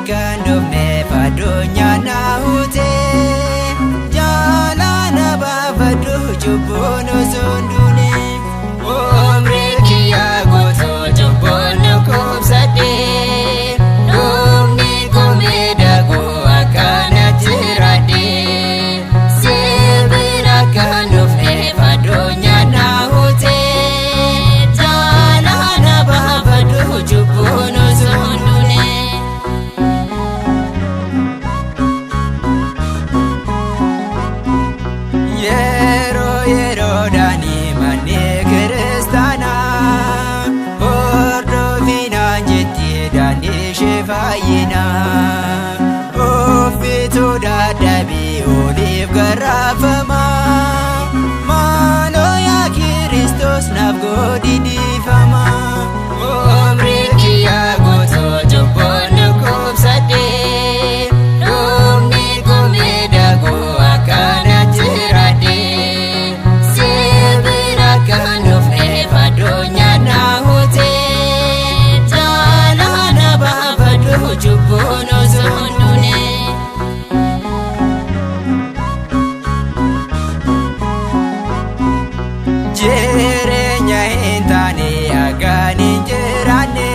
akkan dhufneef addunyaa na hute jaalala baafadhu cubbuun osoo hin duune umrii kiyyaa guutuu cubbuun na qubsadhe dhumni koo miidhaguu akkana jiraadhe si bira akkan dhufneef addunyaa na hute jaalala baafadhu cubbuun osoo hin duune. Yeroodhaani manni kiristaanaa hordoofinaan jetti daandii ishee fayyinaa uffituu dadhabii oliif garraafamaa maaloo yaa Kiristoos naaf godhi dhiifamaa umrii kiyyaa guutuu cubbuun na qubsadhe dhumni koo miidhaguu akkana jiraadhe si bira akkan dhufneef addunyaa na hute jaalala baafadhu cubbuun osoo hin duune. Jireenya hin taane akkan hin jiraanne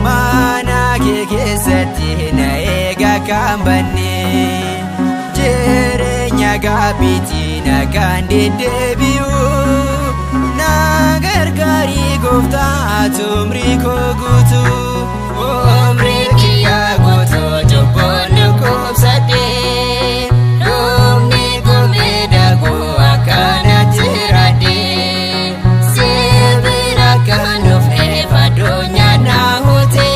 mana kee keessatti na eega kan banne jireenya gaabbiitiin akkan deddeebi'u na gargaari gooftaa ati umrii koo guutuu umrii kiyyaa guutuu cubbuun na qubsadhe dhumni koo miidhaguu akkana jiraadhe si bira akkan dhufneef addunyaa na hute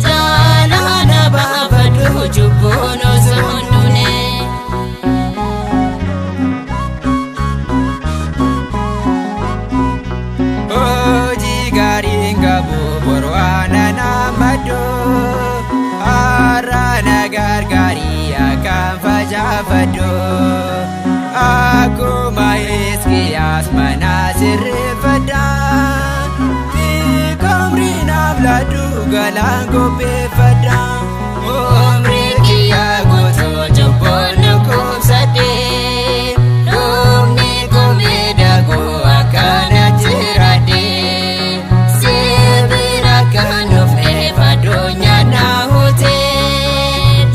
jaalala baafadhu cubbuun osoo hin duune. Hojii gaariin qabu boru aanan hammadhu har'a na gargaari akkan facaafadhu akkuma Hisqiyaas mana sirreeffadha xiqqoo umrii naaf laadhu galaan qopheeffadha umrii kiyyaa guutuu cubbuun na qubsadhe dhumni koo miidhaguu akkana jiraadhe si bira akkan dhufneef addunyaa na hute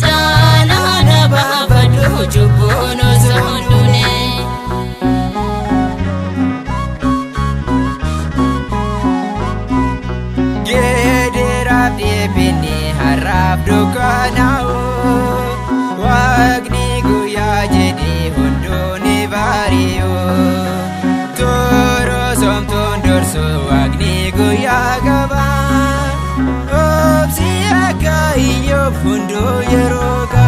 jaalala baafadhu cubbuun osoo hin duune. Geediraaf dhiphinni har'aaf dukkanaa'u waaqni guyyaa jedhee hunduu ni bari'u turuu somtuun dursu waaqni guyyaa qaba obsi akka Iyyoob hunduu yeroo qaba.